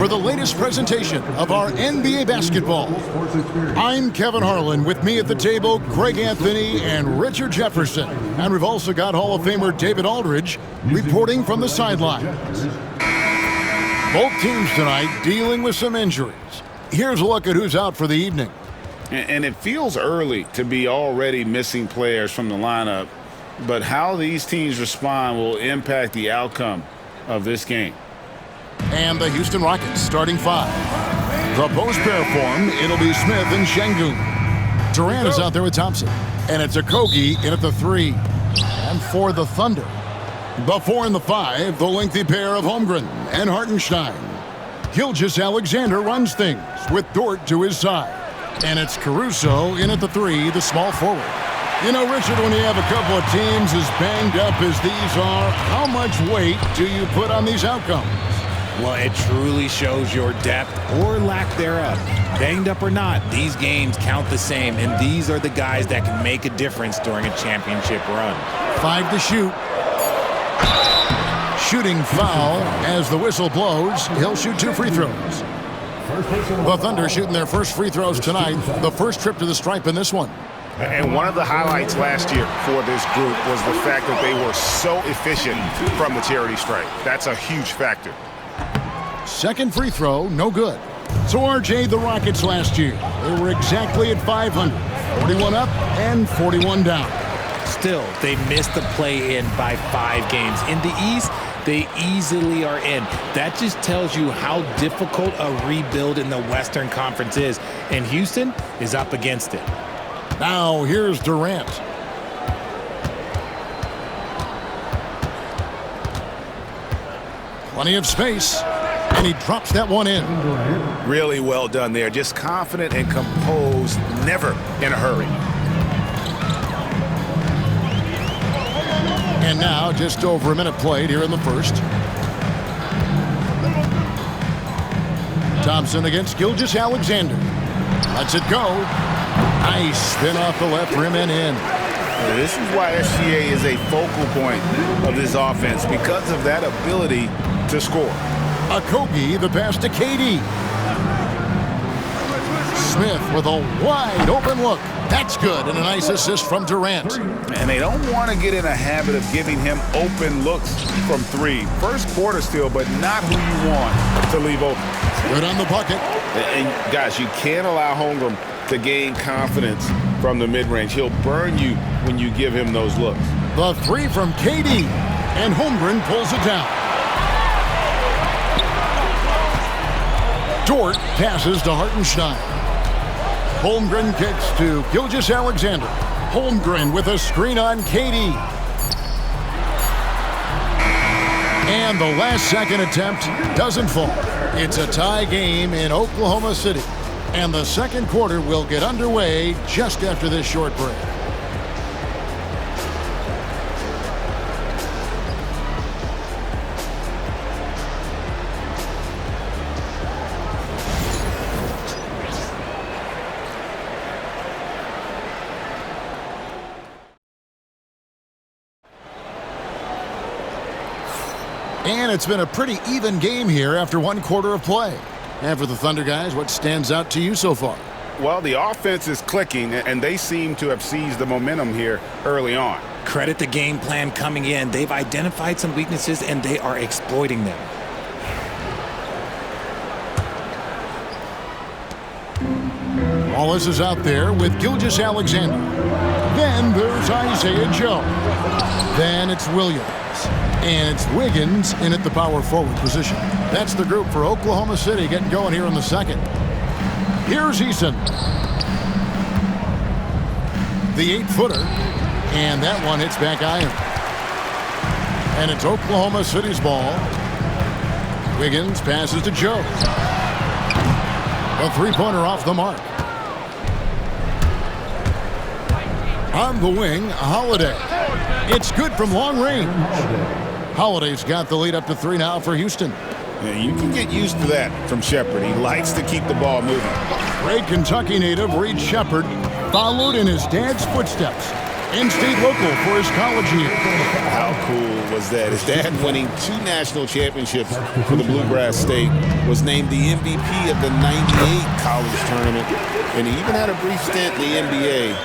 For the latest presentation of our NBA basketball, I'm Kevin Harlan. With me at the table, Greg Anthony and Richard Jefferson. And we've also got Hall of Famer David Aldridge reporting from the sidelines. Both teams tonight dealing with some injuries. Here's a look at who's out for the evening. And it feels early to be already missing players from the lineup, but how these teams respond will impact the outcome of this game. And the Houston Rockets starting five. The post pair form, it'll be Smith and Şengün. Durant is out there with Thompson. And it's Okc in at the three. And for the Thunder, the 4 and the 5, the lengthy pair of Holmgren and Hartenstein. Gilgeous-Alexander runs things with Dort to his side. And it's Caruso in at the 3, the small forward. You know, Richard, when you have a couple of teams as banged up as these are, how much weight do you put on these outcomes? Well, it truly shows your depth or lack thereof. Banged up or not, these games count the same, and these are the guys that can make a difference during a championship run. 5 to shoot. Shooting foul as the whistle blows. He'll shoot 2 free throws. The Thunder shooting their first free throws tonight. The first trip to the stripe in this one. And one of the highlights last year for this group was the fact that they were so efficient from the charity stripe. That's a huge factor. Second free throw, no good. So RJ, the Rockets last year, they were exactly at 500. 41 up and 41 down. Still, they missed the play-in by 5 games. In the East, they easily are in. That just tells you how difficult a rebuild in the Western Conference is. And Houston is up against it. Now here's Durant. Plenty of space. And he drops that one in. Really well done there. Just confident and composed, never in a hurry. And now just over a minute played here in the first. Thompson against Gilgeous-Alexander. Lets it go. Nice spin off the left rim and in. This is why SGA is a focal point of this offense, because of that ability to score. Okc, the pass to KD. Smith with a wide open look. That's good, and a nice assist from Durant. And they don't want to get in a habit of giving him open looks from 3. First quarter still, but not who you want to leave open. Good on the bucket. And guys, you can't allow Holmgren to gain confidence from the mid-range. He'll burn you when you give him those looks. The 3 from KD, and Holmgren pulls it down. Dort passes to Hartenstein. Holmgren kicks to Gilgeous-Alexander. Holmgren with a screen on KD. And the last second attempt doesn't fall. It's a tie game in Oklahoma City. And the second quarter will get underway just after this short break. And it's been a pretty even game here after 1 quarter of play. And for the Thunder guys, what stands out to you so far? Well, the offense is clicking, and they seem to have seized the momentum here early on. Credit the game plan coming in. They've identified some weaknesses, and they are exploiting them. Wallace is out there with Gilgeous-Alexander. Then there's Isaiah Joe. Then it's Williams. And it's Wiggins in at the power forward position. That's the group for Oklahoma City getting going here in the second. Here's Eason. The 8-footer. And that one hits back iron. And it's Oklahoma City's ball. Wiggins passes to Joe. A 3-pointer off the mark. On the wing, Holiday. It's good from long range. Holiday's got the lead up to 3 now for Houston. Yeah, you can get used to that from Shepherd. He likes to keep the ball moving. Great Kentucky native Reed Shepherd followed in his dad's footsteps. and stayed local for his college years. How cool was that? His dad, winning 2 national championships for the Bluegrass State, was named the MVP of the '98 college tournament, and he even had a brief stint in the NBA.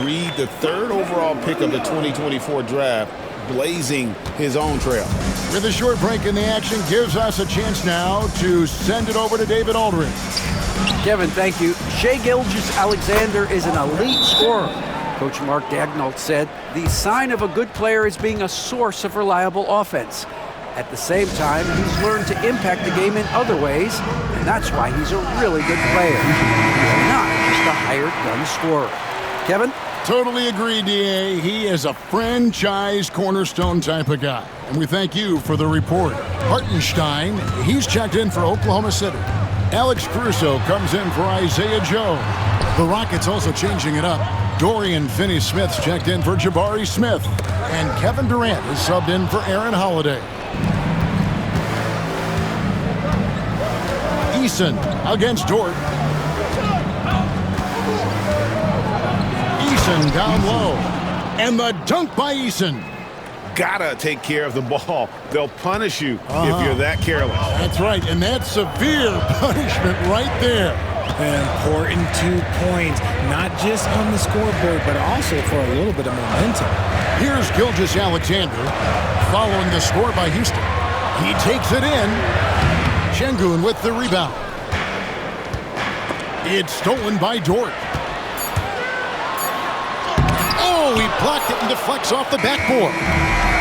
Reed, the 3rd overall pick of the 2024 draft, blazing his own trail. With a short break in the action, gives us a chance now to send it over to David Aldridge. Kevin, thank you. Shai Gilgeous-Alexander is an elite scorer. Coach Mark Daignault said the sign of a good player is being a source of reliable offense. At the same time, he's learned to impact the game in other ways, and that's why he's a really good player. He's not just a hired gun scorer. Kevin? Totally agree, D.A. He is a franchise cornerstone type of guy. And we thank you for the report. Hartenstein, he's checked in for Oklahoma City. Alex Caruso comes in for Isaiah Joe. The Rockets also changing it up. Dorian Finney-Smith's checked in for Jabari Smith. And Kevin Durant is subbed in for Aaron Holiday. Eason against Dort. Eason down low. And the dunk by Eason. Gotta take care of the ball. They'll punish you if you're that careless. That's right, and that's severe punishment right there. An important 2 points, not just on the scoreboard, but also for a little bit of momentum. Here's Gilgeous-Alexander following the score by Houston. He takes it in. Şengün with the rebound. It's stolen by Dort. Oh, he blocked it and deflects off the backboard.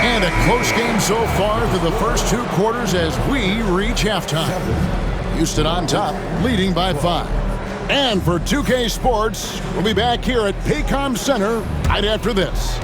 And a close game so far through the first 2 quarters as we reach halftime. Houston on top, leading by 5. And for 2K Sports, we'll be back here at Paycom Center right after this.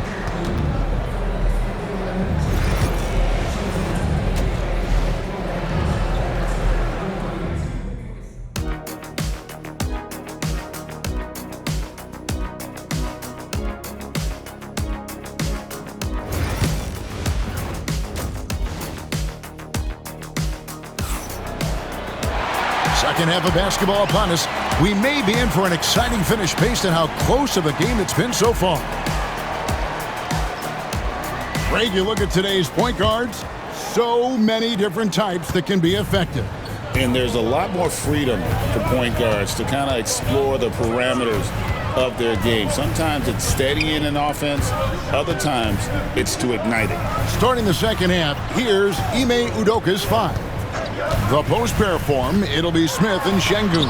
Second half of basketball upon us. We may be in for an exciting finish based on how close of a game it's been so far. Greg, you look at today's point guards, so many different types that can be effective. And there's a lot more freedom for point guards to kind of explore the parameters of their game. Sometimes it's steadying an offense. Other times it's to ignite it. Starting the second half, here's Ime Udoka's 5. The post pair form, it'll be Smith and Şengün.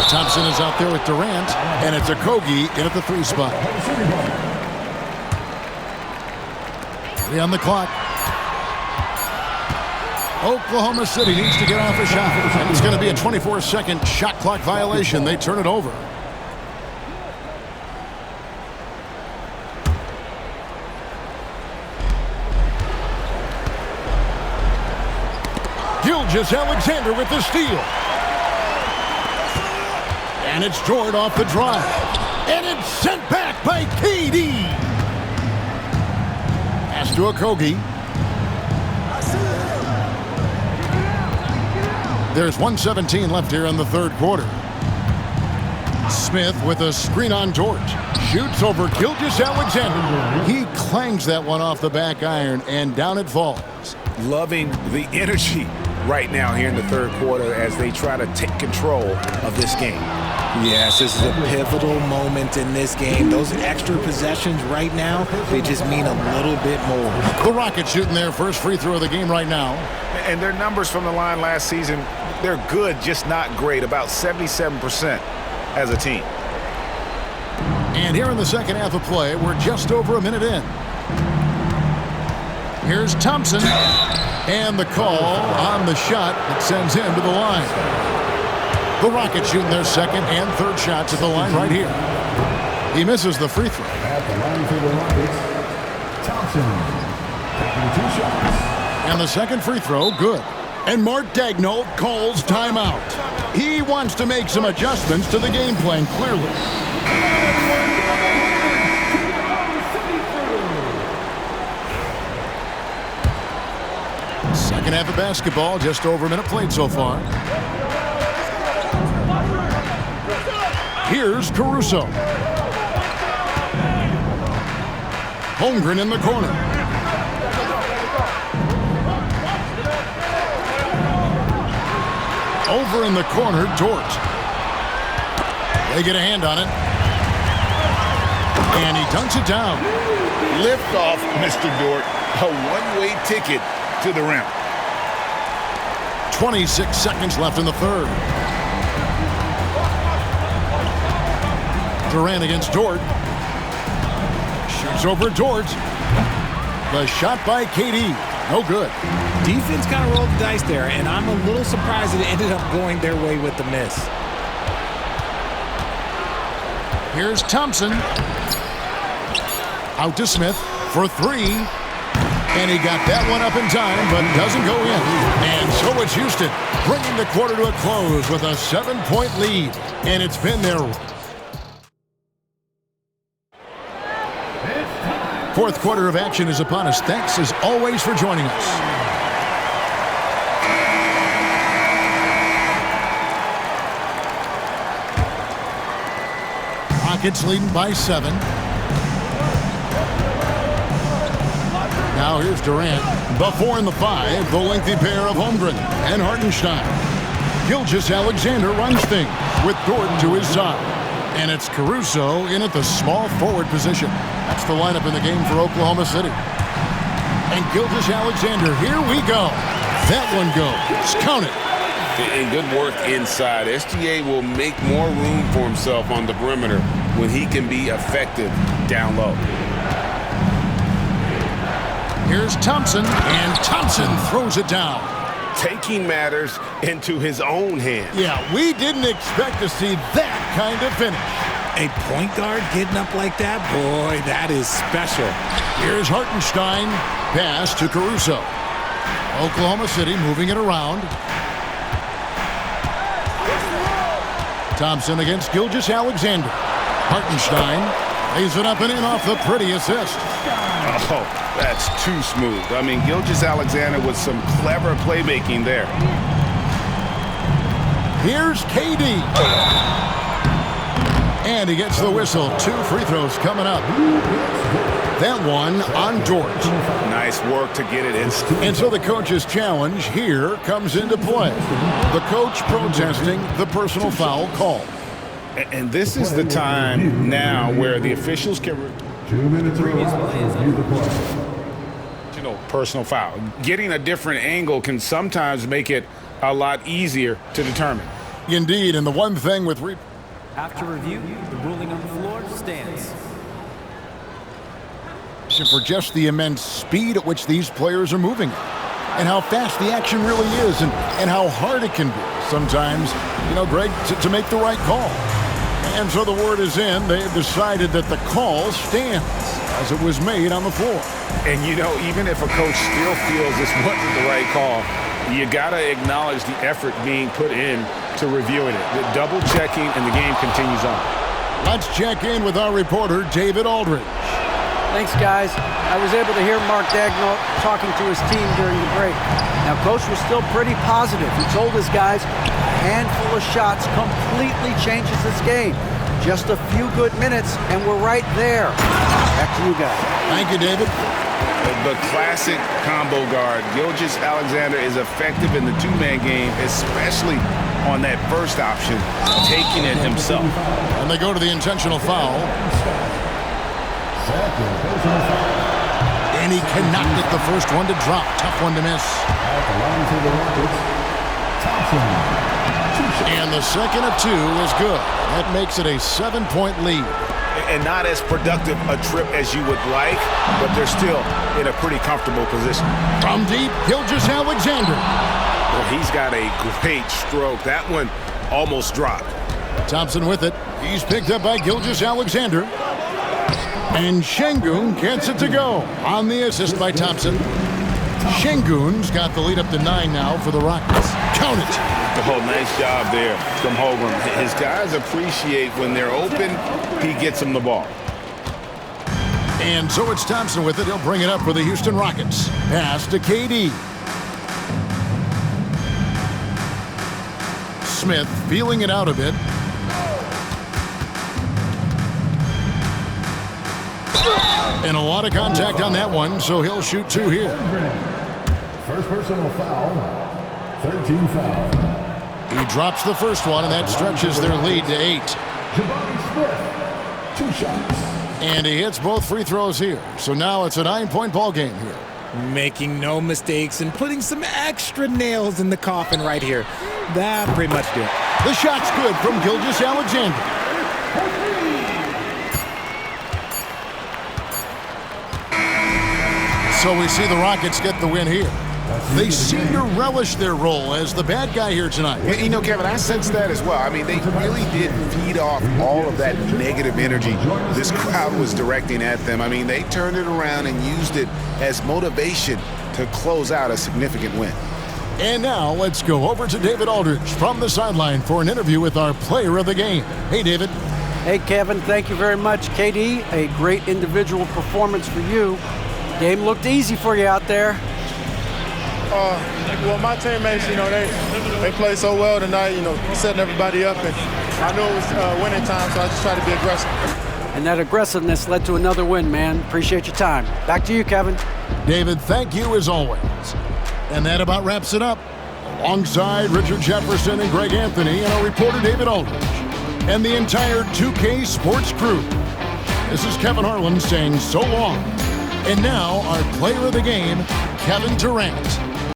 Thompson is out there with Durant, and it's Okc in at the 3 spot. 3 on the clock. Oklahoma City needs to get off a shot, and it's going to be a 24-second shot clock violation. They turn it over. Gilgeous-Alexander with the steal. And it's Jordan off the drive. And it's sent back by KD. Pass to Okc. There's 1:17 left here in the 3rd quarter. Smith with a screen on Dort. Shoots over Gilgeous-Alexander. He clangs that one off the back iron, and down it falls. Loving the energy right now here in the 3rd quarter as they try to take control of this game. Yes, this is a pivotal moment in this game. Those extra possessions right now, they just mean a little bit more. The Rockets shooting their first free throw of the game right now. And their numbers from the line last season, they're good, just not great, about 77% as a team. And here in the second half of play, we're just over a minute in. Here's Thompson. And the call on the shot that sends him to the line. The Rockets shooting their second and third shots at the line right here. He misses the free throw. At the line for the Rockets, Thompson taking 2 shots. And the second free throw, good. And Mark Daignault calls timeout. He wants to make some adjustments to the game plan, clearly. Second half of basketball, just over a minute played so far. Here's Caruso. Holmgren in the corner. Over in the corner, Dort. They get a hand on it. And he dunks it down. Lift off, Mr. Dort. A one-way ticket to the rim. 26 seconds left in the third. Durant against Dort. Shoots over Dort. The shot by KD. No good. Defense kind of rolled the dice there, and I'm a little surprised that it ended up going their way with the miss. Here's Thompson. Out to Smith for three. And he got that one up in time, but doesn't go in. And so it's Houston, bringing the quarter to a close with a 7-point lead. And it's been their fourth quarter of action is upon us. Thanks, as always, for joining us. Rockets leading by 7. Now here's Durant. The 4 and the 5, the lengthy pair of Holmgren and Hartenstein. Gilgeous-Alexander runs things with Dort to his side. And it's Caruso in at the small forward position. That's the lineup in the game for Oklahoma City. And Gilgeous-Alexander, here we go. That one goes. Count it. And good work inside. SGA will make more room for himself on the perimeter when he can be effective down low. Here's Thompson, and Thompson throws it down. Taking matters into his own hands. Yeah, we didn't expect to see that kind of finish. A point guard getting up like that? Boy, that is special. Here's Hartenstein. Pass to Caruso. Oklahoma City moving it around. Thompson against Gilgeous-Alexander. Hartenstein lays it up and in off the pretty assist. Oh, that's too smooth. I mean, Gilgeous-Alexander with some clever playmaking there. Here's KD. And he gets the whistle. 2 free throws coming up. That one on Dort. Nice work to get it in. And so the coach's challenge here comes into play. The coach protesting the personal foul call. And this is the time now where the officials can... 2 minutes review the play. Personal foul. Getting a different angle can sometimes make it a lot easier to determine. Indeed, and the one thing with... After review, the ruling on the floor stands. For just the immense speed at which these players are moving and how fast the action really is and how hard it can be sometimes, Greg, to make the right call. And so the word is in. They have decided that the call stands as it was made on the floor. And, even if a coach still feels this wasn't the right call, you got to acknowledge the effort being put in to reviewing it. The double checking, and the game continues on. Let's check in with our reporter, David Aldridge. Thanks, guys. I was able to hear Mark Daigneault talking to his team during the break. Now, Coach was still pretty positive. He told his guys a handful of shots completely changes this game. Just a few good minutes, and we're right there. Back to you guys. Thank you, David. The classic combo guard. Gilgeous-Alexander is effective in the two-man game, especially on that first option, taking it himself. And they go to the intentional foul. And he cannot get the first one to drop. Tough one to miss. And the second of 2 is good. That makes it a 7-point lead. And not as productive a trip as you would like, but they're still in a pretty comfortable position. From deep, Gilgeous-Alexander. Well, he's got a great stroke. That one almost dropped. Thompson with it. He's picked up by Gilgeous-Alexander. And Şengün gets it to go on the assist by Thompson. Şengün's got the lead up to 9 now for the Rockets. Count it. Oh, nice job there from Holmgren. His guys appreciate when they're open, he gets them the ball. And so it's Thompson with it. He'll bring it up for the Houston Rockets. Pass to KD. Smith feeling it out a bit. And a lot of contact on that one, so he'll shoot 2 here. First personal foul. 13 foul. He drops the first one, and that stretches their lead to 8. Jabari Smith, 2 shots. And he hits both free throws here. So now it's a 9-point ball game here. Making no mistakes and putting some extra nails in the coffin right here. That pretty much did it. The shot's good from Gilgeous Alexander. So we see the Rockets get the win here. They seem to relish their role as the bad guy here tonight. You know, Kevin, I sense that as well. I mean, they really did feed off all of that negative energy this crowd was directing at them. I mean, they turned it around and used it as motivation to close out a significant win. And now let's go over to David Aldridge from the sideline for an interview with our player of the game. Hey, David. Hey, Kevin, thank you very much. KD, a great individual performance for you. Game looked easy for you out there. Well, my teammates, you know, they played so well tonight, you know, setting everybody up. And I knew it was winning time, so I just tried to be aggressive. And that aggressiveness led to another win, man. Appreciate your time. Back to you, Kevin. David, thank you as always. And that about wraps it up. Alongside Richard Jefferson and Greg Anthony and our reporter David Aldridge and the entire 2K Sports crew. This is Kevin Harlan saying so long. And now our player of the game, Kevin Durant.